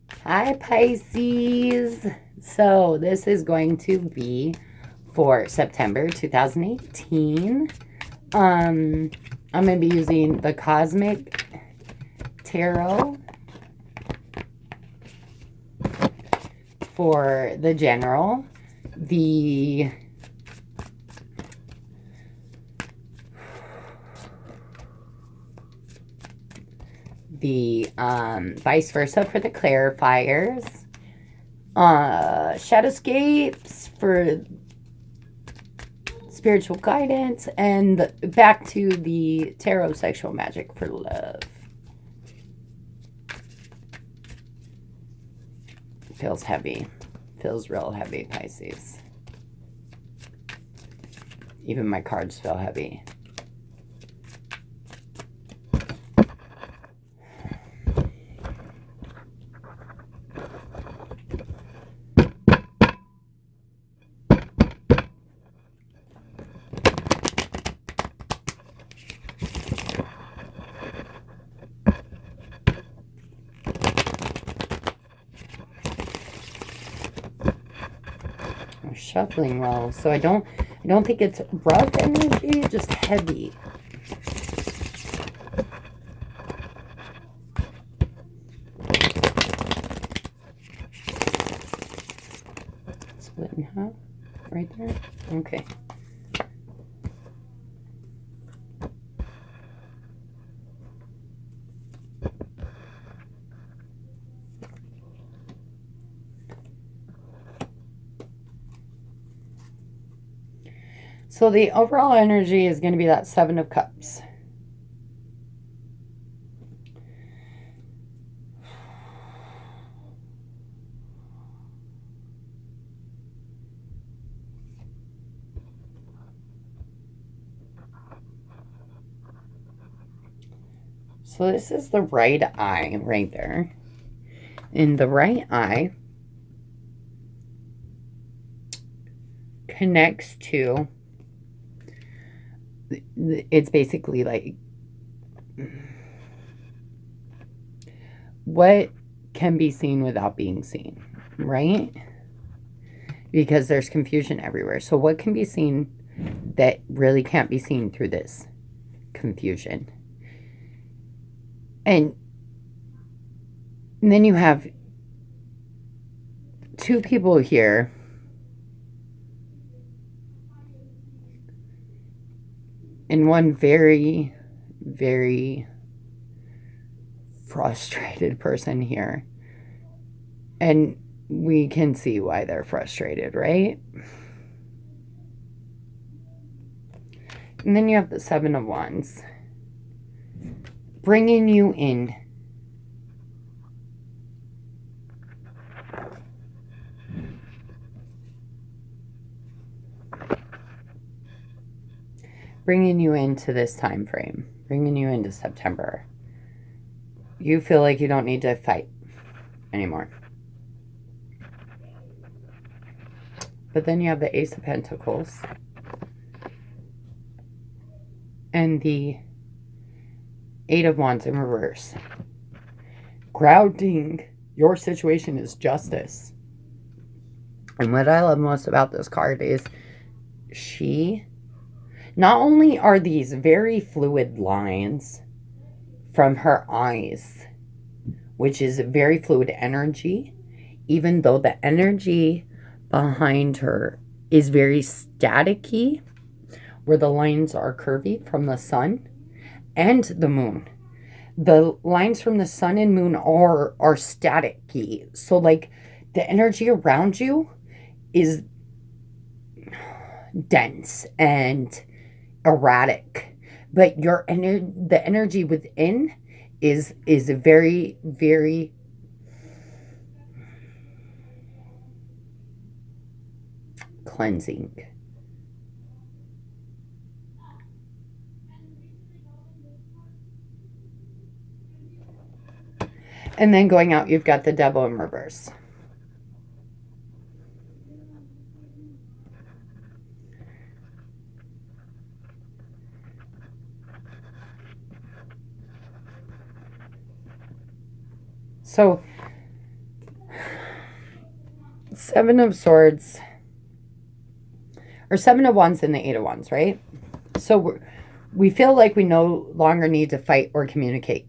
Hi, Pisces. So this is going to be for September 2018. I'm going to be using the Cosmic Tarot for the general, the vice versa for the clarifiers, shadowscapes for spiritual guidance, and back to the tarot sexual magic for love. Feels heavy. Feels real heavy, Pisces. Even my cards feel heavy. Shuffling well, so I don't think it's rough energy, just heavy. Split in half right there. Okay. So the overall energy is going to be that Seven of Cups. So this is the right eye right there. In the right eye connects to, it's basically like what can be seen without being seen, right? Because there's confusion everywhere. So what can be seen that really can't be seen through this confusion? And then you have two people here and one very, very frustrated person here. And we can see why they're frustrated, right? And then you have the Seven of Wands, bringing you in. Bringing you into this time frame, bringing you into September. You feel like you don't need to fight anymore. But then you have the Ace of Pentacles and the Eight of Wands in reverse. Grounding your situation is justice. And what I love most about this card is not only are these very fluid lines from her eyes, which is very fluid energy, even though the energy behind her is very staticky, where the lines are curvy from the sun and the moon. The lines from the sun and moon are staticky. So like the energy around you is dense and erratic, but the energy within is very, very cleansing. And then going out, you've got the Devil in reverse. So Seven of Swords, or Seven of Wands and the Eight of Wands, right? So we feel like we no longer need to fight or communicate.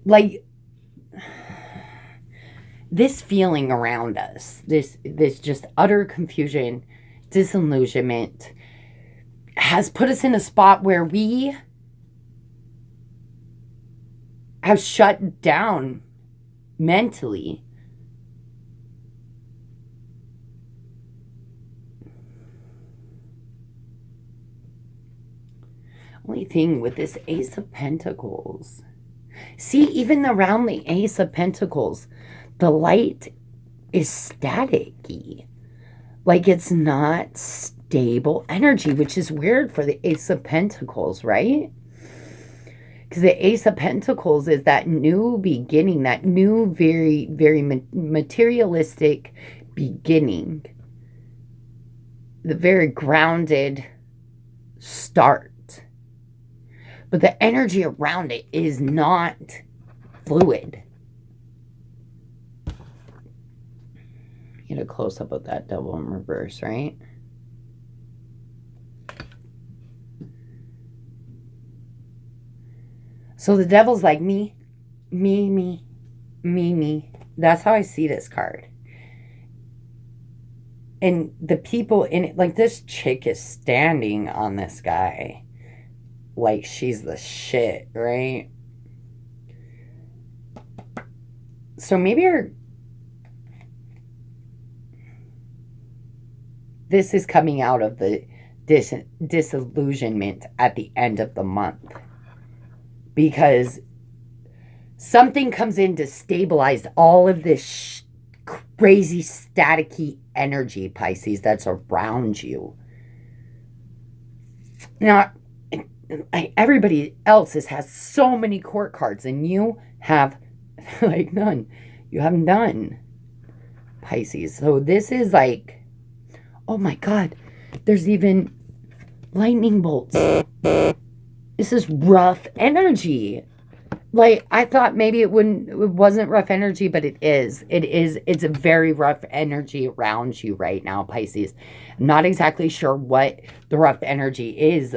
Like, this feeling around us, this just utter confusion, disillusionment, has put us in a spot where we have shut down mentally. Only thing with this Ace of Pentacles, see, even around the Ace of Pentacles, the light is staticky. Like, it's not stable energy, which is weird for the Ace of Pentacles, right? Because the Ace of Pentacles is that new beginning, that new, very, very materialistic beginning. The very grounded start. But the energy around it is not fluid. Get a close-up of that Devil in reverse, right? So the Devil's like, me. That's how I see this card. And the people in it, like, this chick is standing on this guy like she's the shit, right? So maybe this is coming out of the disillusionment at the end of the month, because something comes in to stabilize all of this crazy staticky energy, Pisces, that's around you. Now, everybody else has so many court cards, and you have like none. You have none, Pisces. So this is like, oh my God, there's even lightning bolts. This is rough energy. Like, I thought maybe it wasn't rough energy, but it is. It's a very rough energy around you right now, Pisces. I'm not exactly sure what the rough energy is.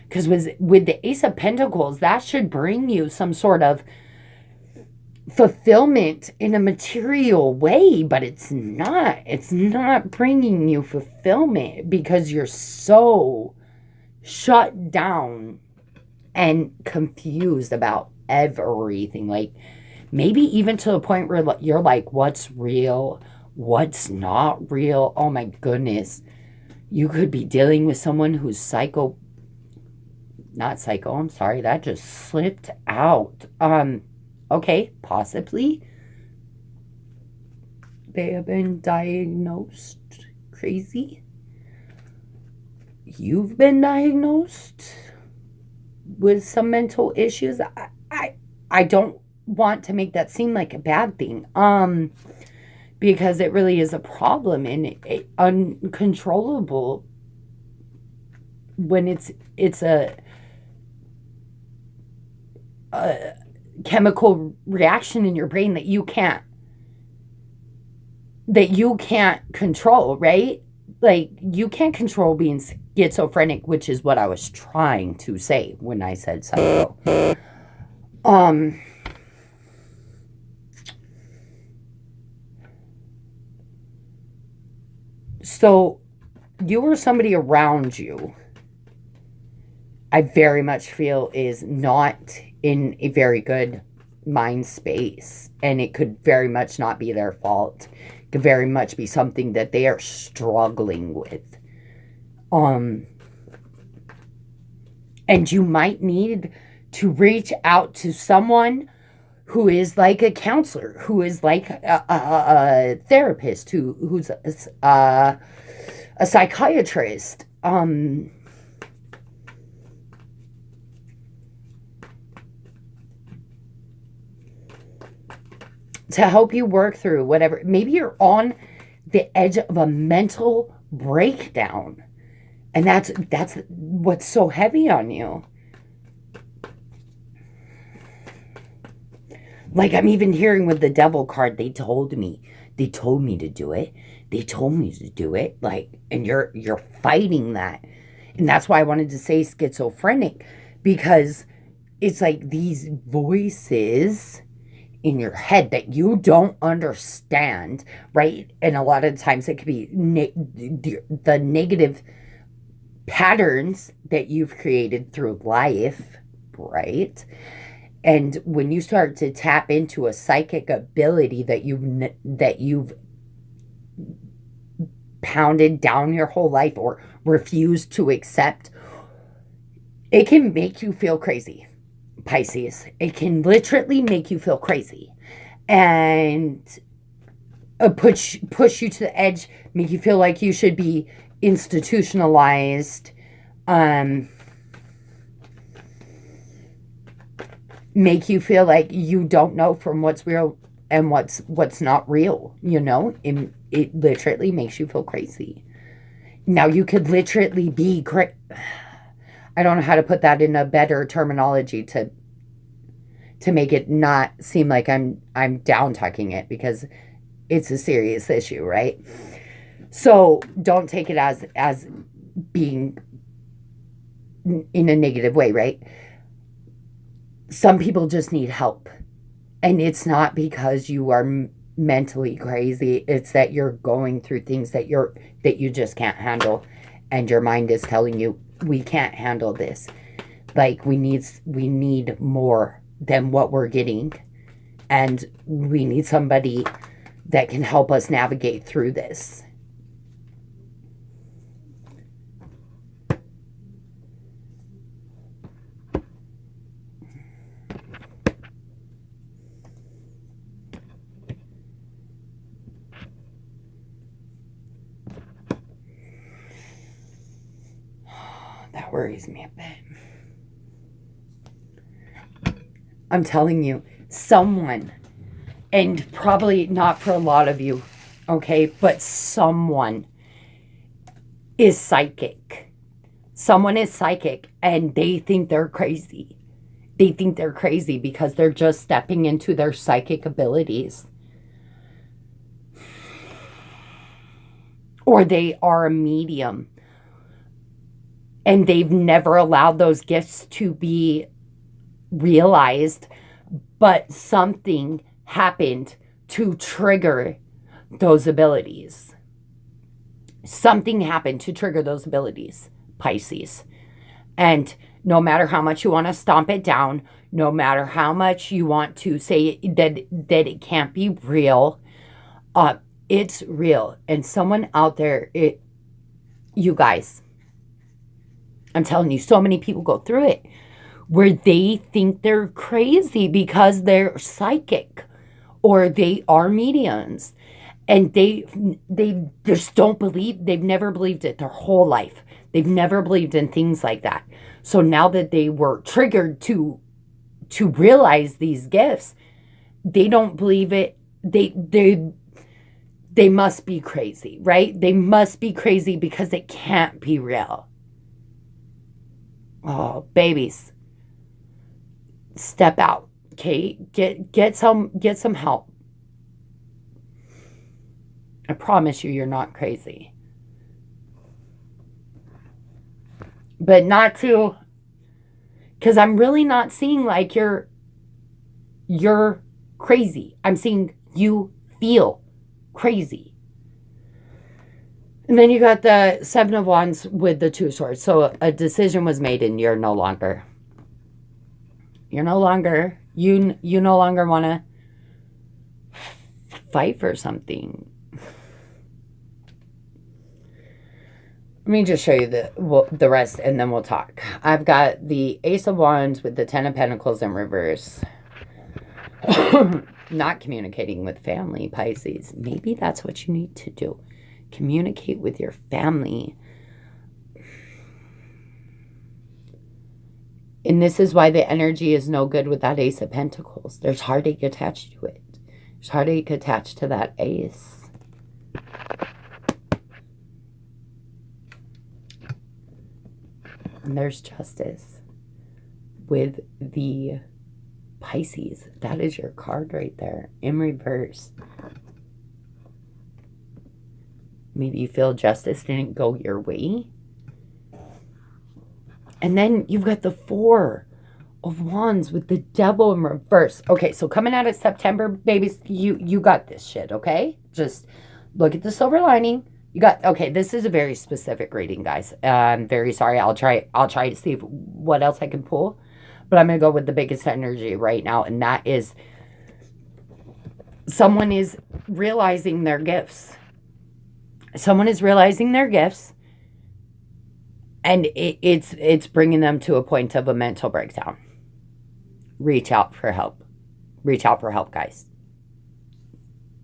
Because with the Ace of Pentacles, that should bring you some sort of fulfillment in a material way, but it's not. It's not bringing you fulfillment because you're so shut down and confused about everything. Like, maybe even to the point where you're like, what's real? What's not real? Oh my goodness. You could be dealing with someone who's not psycho, I'm sorry, that just slipped out. Okay, possibly they have been diagnosed crazy. You've been diagnosed with some mental issues. I don't want to make that seem like a bad thing, because it really is a problem, and uncontrollable when it's a chemical reaction in your brain that you can't control, right? Like, you can't control being schizophrenic, which is what I was trying to say when I said psycho. So you or somebody around you, I very much feel, is not in a very good mind space, and it could very much not be their fault. It could very much be something that they are struggling with. And you might need to reach out to someone who is like a counselor, who is like a therapist, who's a psychiatrist, to help you work through whatever. Maybe you're on the edge of a mental breakdown, and that's what's so heavy on you. Like I'm even hearing with the devil card, they told me to do it. They told me to do it. Like, and you're fighting that. And that's why I wanted to say schizophrenic, because it's like these voices in your head that you don't understand, right? And a lot of times it could be the negative patterns that you've created through life, right? And when you start to tap into a psychic ability that you've pounded down your whole life or refused to accept, it can make you feel crazy, Pisces. It can literally make you feel crazy and push you to the edge, make you feel like you should be institutionalized, make you feel like you don't know from what's real and what's not real, you know? It literally makes you feel crazy. Now you could literally be I don't know how to put that in a better terminology to make it not seem like I'm down talking it, because it's a serious issue, right? So don't take it as being in a negative way, right? Some people just need help. And it's not because you are mentally crazy. It's that you're going through things that you just can't handle. And your mind is telling you, we can't handle this. Like we need more than what we're getting. And we need somebody that can help us navigate through this. That worries me a bit. I'm telling you, someone, and probably not for a lot of you, okay, but someone is psychic. Someone is psychic and they think they're crazy. They think they're crazy because they're just stepping into their psychic abilities. Or they are a medium. And they've never allowed those gifts to be realized, but something happened to trigger those abilities. Something happened to trigger those abilities, Pisces. And no matter how much you want to stomp it down, no matter how much you want to say that it can't be real, it's real. And someone out there, you guys, I'm telling you, so many people go through it where they think they're crazy because they're psychic or they are mediums, and they just don't believe. They've never believed it their whole life. They've never believed in things like that. So now that they were triggered to realize these gifts, they don't believe it. They must be crazy, right? They must be crazy because it can't be real. Oh, babies, step out, okay? Get some help. I promise you're not crazy. But not to, because I'm really not seeing like you're crazy. I'm seeing you feel crazy. And then you got the Seven of Wands with the Two of Swords. So a decision was made and you no longer want to fight for something. Let me just show you the rest and then we'll talk. I've got the Ace of Wands with the Ten of Pentacles in reverse. Not communicating with family, Pisces. Maybe that's what you need to do. Communicate with your family. And this is why the energy is no good with that Ace of Pentacles. There's heartache attached to it. There's heartache attached to that Ace. And there's justice with the Pisces, that is your card right there in reverse. Maybe you feel justice didn't go your way. And then you've got the Four of Wands with the Devil in reverse. Okay, so coming out of September, babies, you got this shit, okay? Just look at the silver lining. You got, okay, this is a very specific reading, guys. I'm very sorry. I'll try to see what else I can pull. But I'm going to go with the biggest energy right now, and that is someone is realizing their gifts. Someone is realizing their gifts, and it's bringing them to a point of a mental breakdown. Reach out for help. Reach out for help, guys.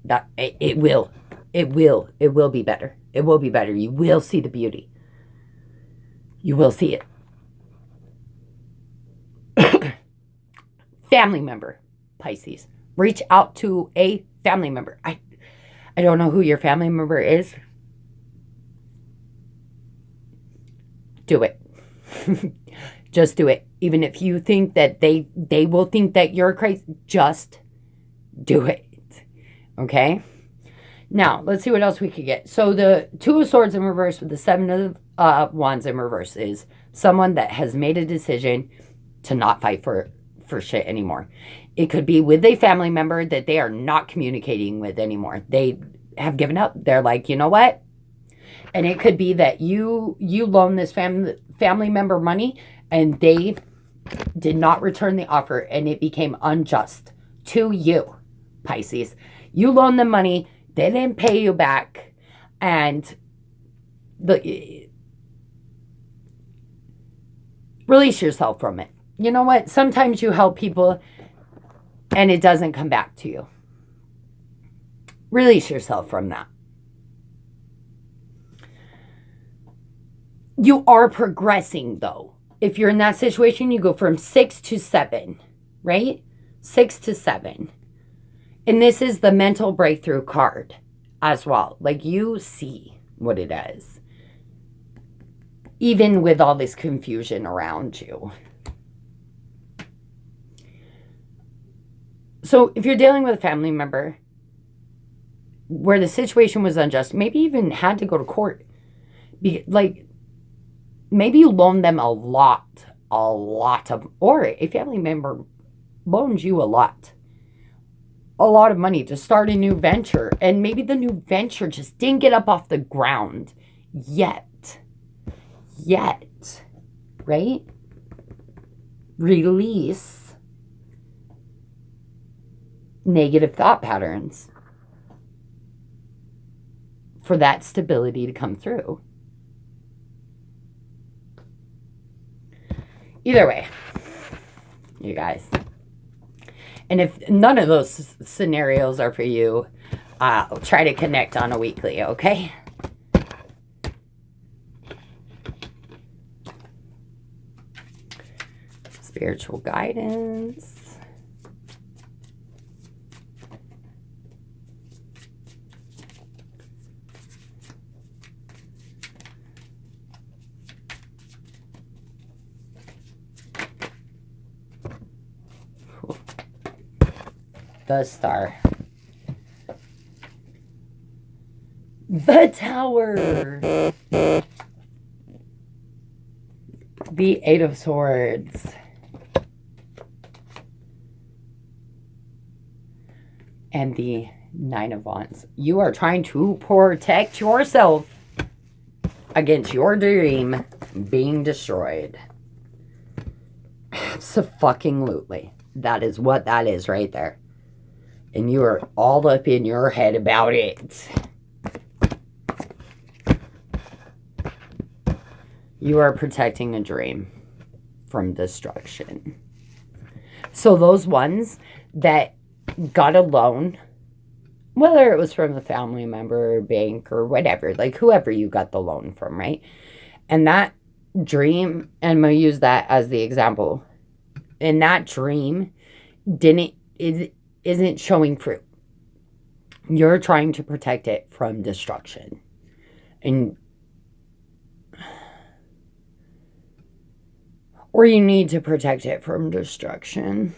That it will be better. It will be better. You will see the beauty. You will see it. Family member, Pisces. Reach out to a family member. I don't know who your family member is. Do it. Just do it. Even if you think that they will think that you're crazy, just do it. Okay? Now, let's see what else we could get. So the Two of Swords in reverse with the Seven of Wands in reverse is someone that has made a decision to not fight for shit anymore. It could be with a family member that they are not communicating with anymore. They have given up. They're like, you know what? And it could be that you loan this family member money and they did not return the offer and it became unjust to you, Pisces. You loaned them money, they didn't pay you back, and release yourself from it. You know what? Sometimes you help people and it doesn't come back to you. Release yourself from that. You are progressing, though. If you're in that situation, you go from 6 to 7, right? 6 to 7. And this is the mental breakthrough card as well. Like, you see what it is. Even with all this confusion around you. So if you're dealing with a family member where the situation was unjust, maybe even had to go to court. Like, maybe you loaned them a lot of, or a family member loaned you a lot of money to start a new venture. And maybe the new venture just didn't get up off the ground yet. Right? Release negative thought patterns for that stability to come through. Either way, you guys. And if none of those scenarios are for you, I'll try to connect on a weekly, okay? Spiritual guidance. The Star. The Tower. The Eight of Swords. And the Nine of Wands. You are trying to protect yourself against your dream being destroyed. Absolutely. That is what that is right there. And you are all up in your head about it. You are protecting a dream from destruction. So those ones that got a loan, whether it was from a family member or bank or whatever, like whoever you got the loan from, right? And that dream, and I'm going to use that as the example, and that dream isn't showing fruit. You're trying to protect it from destruction. Or you need to protect it from destruction.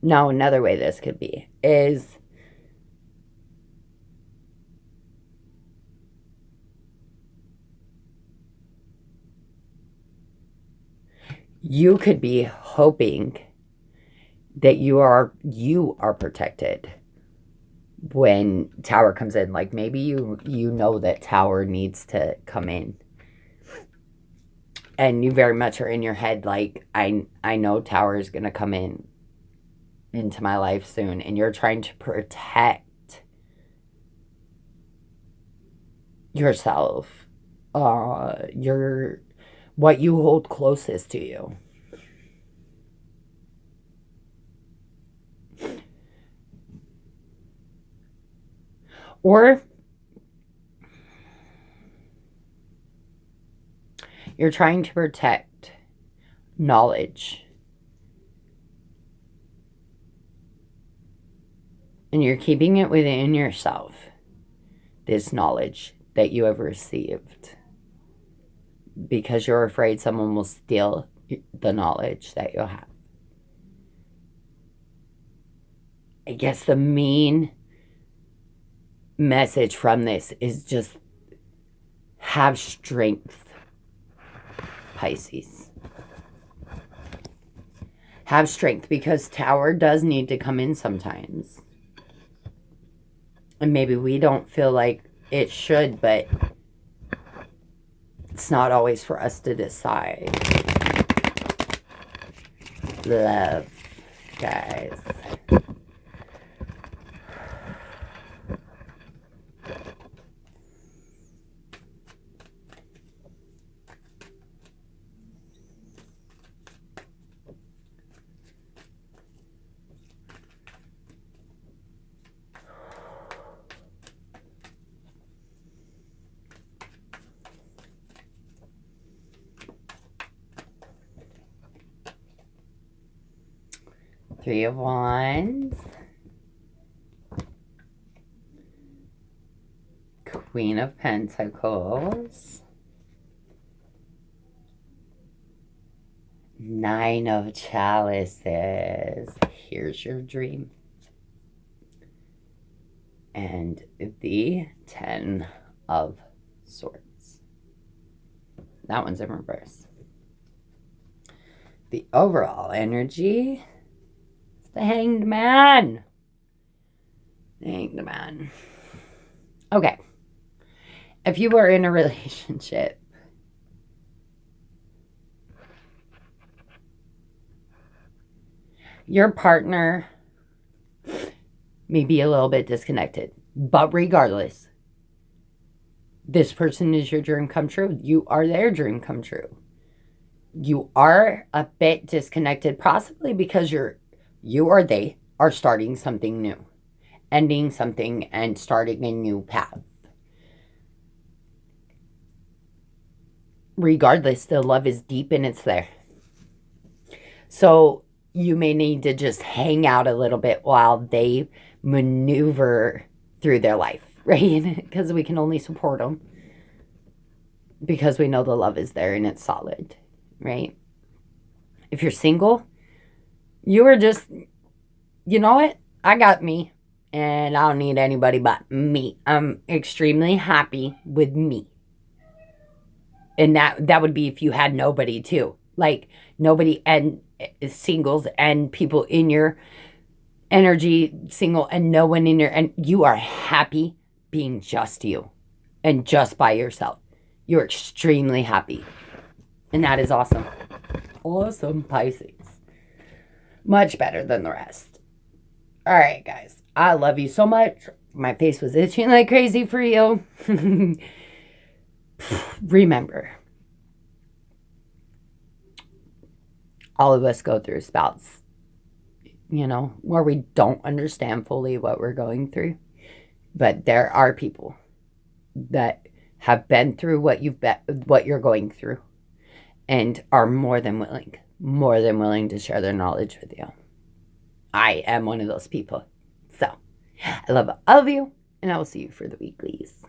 Now, another way this could be is you could be hoping that you are protected when Tower comes in. Like maybe you know that Tower needs to come in, and you very much are in your head like I know Tower is going to come into my life soon, and you're trying to protect yourself, your what you hold closest to you. Or you're trying to protect knowledge. And you're keeping it within yourself, this knowledge that you have received, because you're afraid someone will steal the knowledge that you have. I guess the main message from this is just have strength, Pisces. Have strength, because Tower does need to come in sometimes. And maybe we don't feel like it should, but it's not always for us to decide. Love, guys. Three of Wands. Queen of Pentacles. Nine of Chalices. Here's your dream. And the 10 of Swords. That one's in reverse. The overall energy, the Hanged Man. The Hanged Man. Okay. If you were in a relationship, your partner may be a little bit disconnected, but regardless, this person is your dream come true. You are their dream come true. You are a bit disconnected, possibly because you or they are starting something new, ending something and starting a new path. Regardless, the love is deep and it's there. So you may need to just hang out a little bit while they maneuver through their life, right? Because we can only support them because we know the love is there and it's solid, right? If you're single, you are just, you know what? I got me, and I don't need anybody but me. I'm extremely happy with me. And that would be if you had nobody too. Like nobody, and singles and people in your energy, single, and no one in your, and you are happy being just you and just by yourself. You're extremely happy. And that is awesome. Awesome, Pisces. Much better than the rest. All right, guys. I love you so much. My face was itching like crazy for you. Remember, all of us go through spouts, where we don't understand fully what we're going through. But there are people that have been through what you're going through, and are more than willing to share their knowledge with you. I am one of those people. So, I love all of you, and I will see you for the weeklies.